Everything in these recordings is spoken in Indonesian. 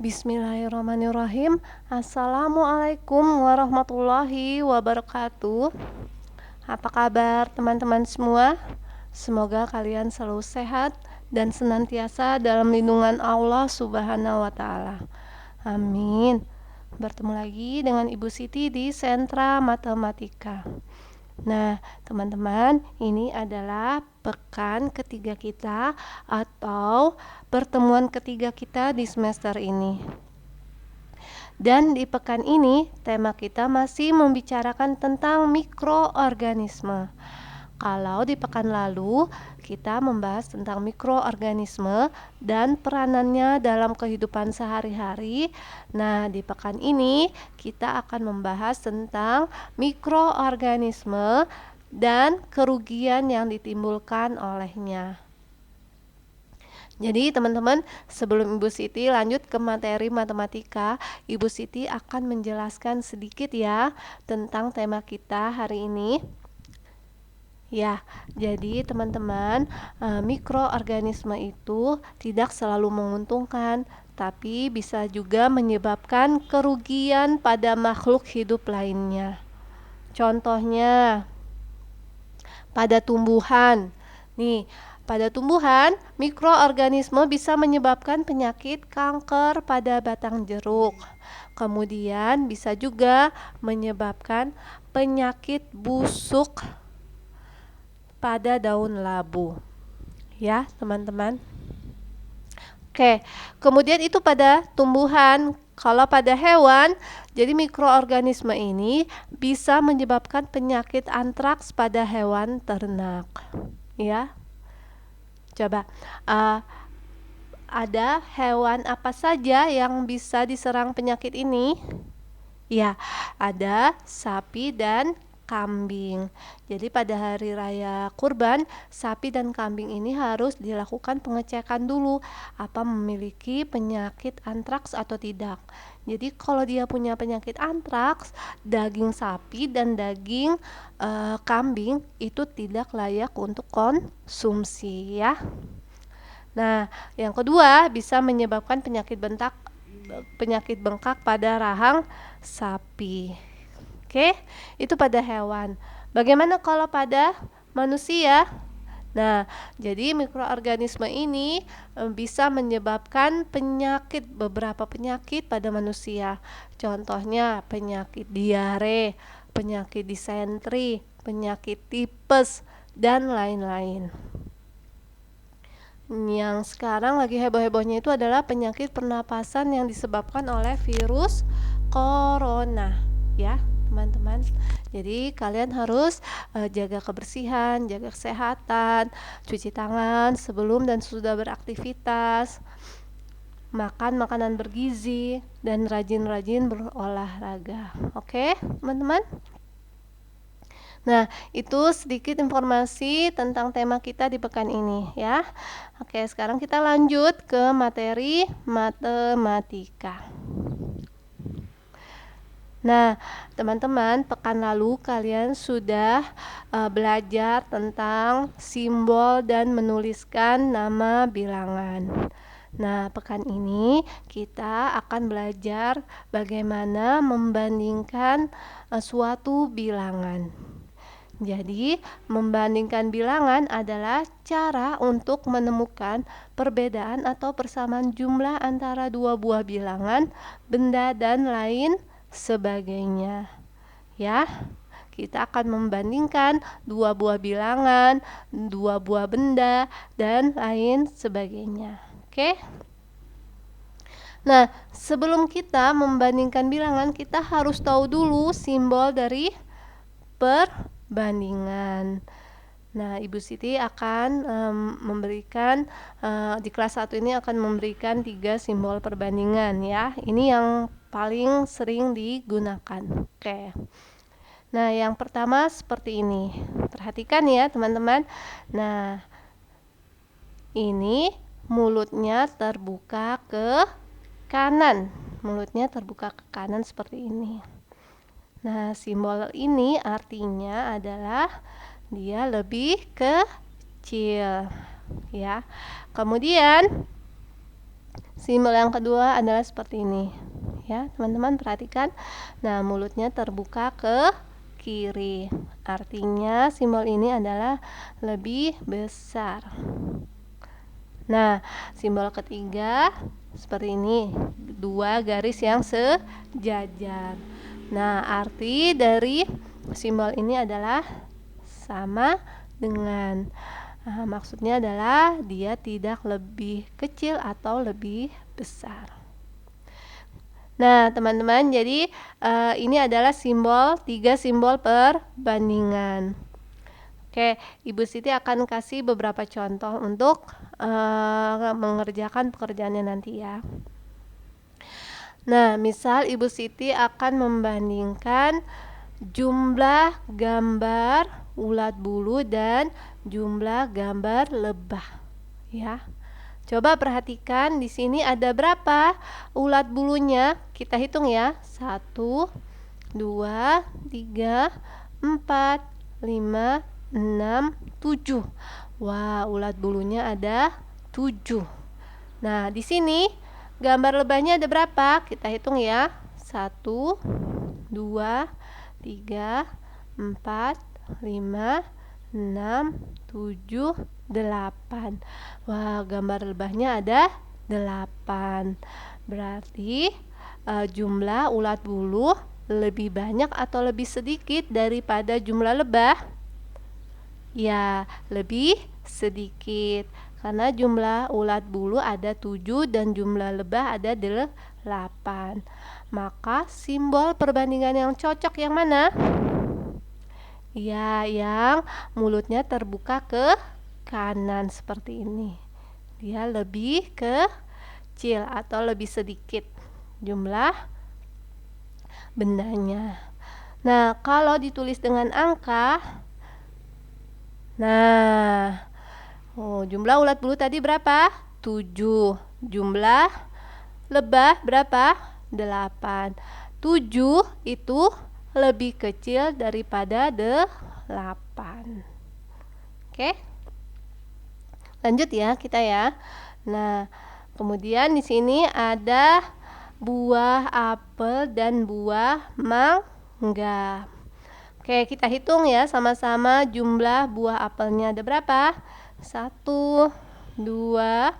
Bismillahirrahmanirrahim. Assalamualaikum warahmatullahi wabarakatuh. Apa kabar teman-teman semua? Semoga kalian selalu sehat dan senantiasa dalam lindungan Allah Subhanahu wa Ta'ala. Amin. Bertemu lagi dengan Ibu Siti di Sentra Matematika. Nah, teman-teman, ini adalah pekan ketiga kita atau pertemuan ketiga kita di semester ini. Dan di pekan ini, tema kita masih membicarakan tentang mikroorganisme. Kalau di pekan lalu, kita membahas tentang mikroorganisme dan peranannya dalam kehidupan sehari-hari. Nah, di pekan ini kita akan membahas tentang mikroorganisme dan kerugian yang ditimbulkan olehnya. Jadi teman-teman, sebelum Ibu Siti lanjut ke materi matematika, Ibu Siti akan menjelaskan sedikit ya tentang tema kita hari ini. Ya, jadi teman-teman, mikroorganisme itu tidak selalu menguntungkan, tapi bisa juga menyebabkan kerugian pada makhluk hidup lainnya. Contohnya, pada tumbuhan. Nih, pada tumbuhan, mikroorganisme bisa menyebabkan penyakit kanker pada batang jeruk. Kemudian bisa juga menyebabkan penyakit busuk pada daun labu. Ya, teman-teman. Oke, kemudian itu pada tumbuhan. Kalau pada hewan, jadi mikroorganisme ini bisa menyebabkan penyakit antraks pada hewan ternak. Ya. Coba, ada hewan apa saja yang bisa diserang penyakit ini? Ya, ada sapi dan kambing. Jadi pada hari raya Kurban, sapi dan kambing ini harus dilakukan pengecekan dulu apa memiliki penyakit antraks atau tidak. Jadi kalau dia punya penyakit antraks, daging sapi dan daging kambing itu tidak layak untuk konsumsi ya. Nah, yang kedua bisa menyebabkan penyakit bengkak pada rahang sapi. Oke, itu pada hewan. Bagaimana kalau pada manusia? Nah, jadi mikroorganisme ini bisa menyebabkan beberapa penyakit pada manusia. Contohnya penyakit diare, penyakit disentri, penyakit tipes, dan lain-lain. Yang sekarang lagi heboh-hebohnya itu adalah penyakit pernapasan yang disebabkan oleh virus corona, ya teman-teman. Jadi kalian harus jaga kebersihan, jaga kesehatan, cuci tangan sebelum dan sesudah beraktivitas, makan makanan bergizi, dan rajin-rajin berolahraga. Oke, teman-teman? Nah, itu sedikit informasi tentang tema kita di pekan ini ya. Oke, sekarang kita lanjut ke materi matematika. Nah, teman-teman, pekan lalu kalian sudah belajar tentang simbol dan menuliskan nama bilangan. Nah, pekan ini kita akan belajar bagaimana membandingkan suatu bilangan. Jadi, membandingkan bilangan adalah cara untuk menemukan perbedaan atau persamaan jumlah antara dua buah bilangan, benda, dan lain sebagainya. Ya, kita akan membandingkan dua buah bilangan, dua buah benda, dan lain sebagainya. Oke? Nah, sebelum kita membandingkan bilangan, kita harus tahu dulu simbol dari perbandingan. Nah, Ibu Siti akan memberikan di kelas 1 ini akan memberikan 3 simbol perbandingan ya. Ini yang paling sering digunakan. Oke. Nah, yang pertama seperti ini. Perhatikan ya, teman-teman. Nah, ini mulutnya terbuka ke kanan. Mulutnya terbuka ke kanan seperti ini. Nah, simbol ini artinya adalah dia lebih kecil ya. Kemudian simbol yang kedua adalah seperti ini. Ya, teman-teman perhatikan. Nah, mulutnya terbuka ke kiri. Artinya simbol ini adalah lebih besar. Nah, simbol ketiga seperti ini, 2 garis yang sejajar. Nah, arti dari simbol ini adalah sama dengan, maksudnya adalah dia tidak lebih kecil atau lebih besar. Nah, teman-teman, jadi ini adalah 3 simbol perbandingan. Oke, Ibu Siti akan kasih beberapa contoh untuk mengerjakan pekerjaannya nanti ya. Nah, misal Ibu Siti akan membandingkan jumlah gambar ulat bulu dan jumlah gambar lebah. Ya. Coba perhatikan di sini ada berapa ulat bulunya? Kita hitung ya. 1, 2, 3, 4, 5, 6, 7. Wah, ulat bulunya ada 7. Nah, di sini gambar lebahnya ada berapa? Kita hitung ya. 1, 2, 3, 4, 5, 6, 7, 8. Wah, gambar lebahnya ada 8. Berarti jumlah ulat bulu lebih banyak atau lebih sedikit daripada jumlah lebah? Ya, lebih sedikit. Karena jumlah ulat bulu ada 7 dan jumlah lebah ada 8. Maka simbol perbandingan yang cocok yang mana? Ya, yang mulutnya terbuka ke kanan seperti ini. Dia lebih kecil atau lebih sedikit jumlah bendanya. Nah, kalau ditulis dengan angka, jumlah ulat bulu tadi berapa? 7. Jumlah lebah berapa? 8. 7 itu lebih kecil daripada 8. Oke. Lanjut ya kita ya. Nah, kemudian di sini ada buah apel dan buah mangga. Oke, kita hitung ya sama-sama jumlah buah apelnya ada berapa? 1, 2, 3,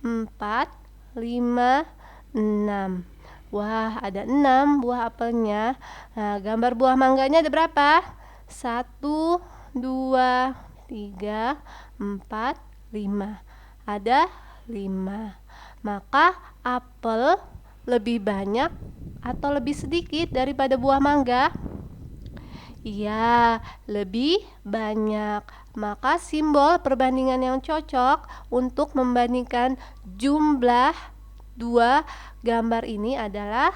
4, 5, 6. Wah, ada 6 buah apelnya. Nah, gambar buah mangganya ada berapa? 1, 2, 3, 4, 5. Ada 5. Maka apel lebih banyak atau lebih sedikit daripada buah mangga? Iya, lebih banyak. Maka simbol perbandingan yang cocok untuk membandingkan jumlah 2 gambar ini adalah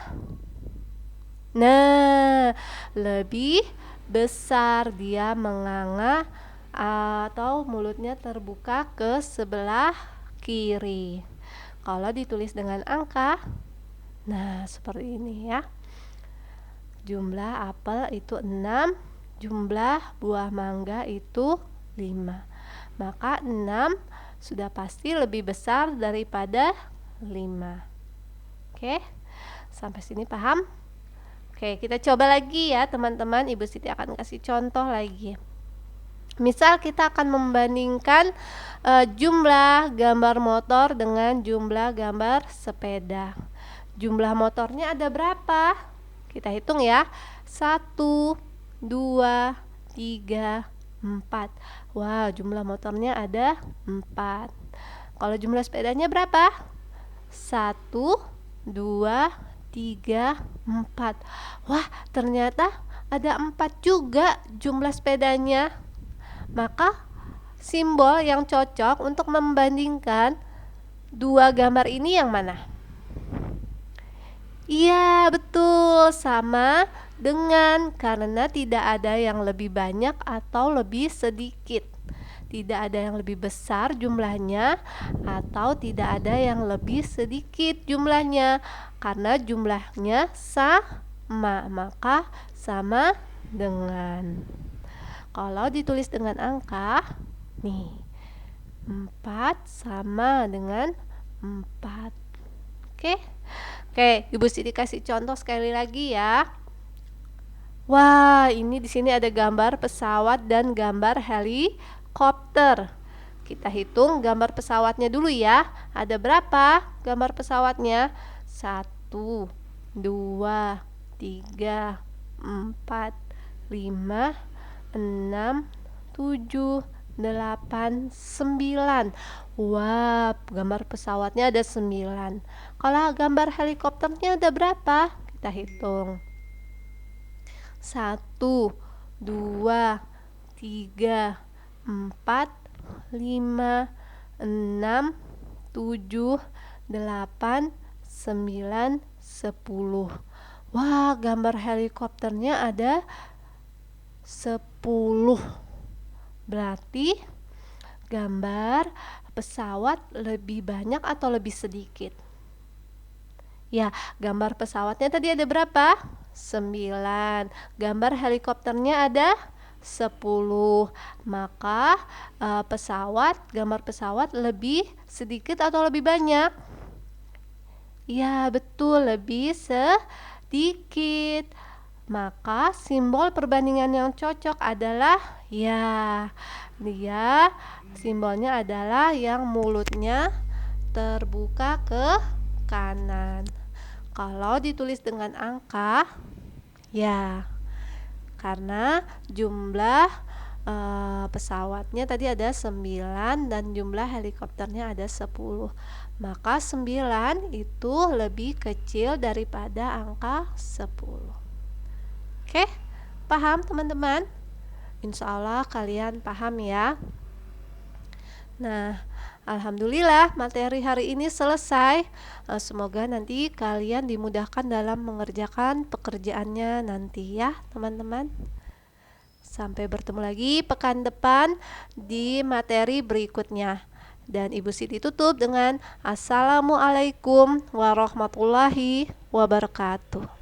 lebih besar, dia menganga atau mulutnya terbuka ke sebelah kiri. Kalau ditulis dengan angka, seperti ini ya. Jumlah apel itu 6, jumlah buah mangga itu 5. Maka 6 sudah pasti lebih besar daripada 5. Oke, sampai sini paham? Oke, kita coba lagi ya teman-teman. Ibu Siti akan kasih contoh lagi. Misal kita akan membandingkan jumlah gambar motor dengan jumlah gambar sepeda. Jumlah motornya ada berapa? Kita hitung ya. 1, 2, 3, 4. Wah, jumlah motornya ada 4. Kalau jumlah sepedanya berapa? 1, 2, 3, 4. Wah, ternyata ada 4 juga jumlah sepedanya. Maka simbol yang cocok untuk membandingkan 2 gambar ini yang mana? Iya, betul, sama dengan, karena tidak ada yang lebih banyak atau lebih sedikit. Tidak ada yang lebih besar jumlahnya atau tidak ada yang lebih sedikit jumlahnya, karena jumlahnya sama, maka sama dengan. Kalau ditulis dengan angka, 4 sama dengan 4. Oke. Oke, Ibu Siti kasih contoh sekali lagi ya. Wah, ini di sini ada gambar pesawat dan gambar helikopter. Kita hitung gambar pesawatnya dulu ya. Ada berapa gambar pesawatnya? 1, 2, 3, 4, 5, 6, 7, 8, 9. Wah, gambar pesawatnya ada 9. Kalau gambar helikopternya ada berapa? Kita hitung. 1, 2, 3, 4, 5, 6, 7, 8, 9, 10. Wah, gambar helikopternya ada 10. Berarti gambar pesawat lebih banyak atau lebih sedikit? Ya, gambar pesawatnya tadi ada berapa? 9. Gambar helikopternya ada 10. Maka gambar pesawat lebih sedikit atau lebih banyak? Ya, betul, lebih sedikit. Maka simbol perbandingan yang cocok adalah dia simbolnya adalah yang mulutnya terbuka ke kanan. Kalau ditulis dengan angka, karena jumlah pesawatnya tadi ada 9 dan jumlah helikopternya ada 10. Maka 9 itu lebih kecil daripada angka 10. Oke, paham teman-teman? Insya Allah kalian paham ya. Nah, alhamdulillah materi hari ini selesai. Semoga nanti kalian dimudahkan dalam mengerjakan pekerjaannya nanti ya teman-teman. Sampai bertemu lagi pekan depan di materi berikutnya. Dan Ibu Siti tutup dengan Assalamualaikum warahmatullahi wabarakatuh.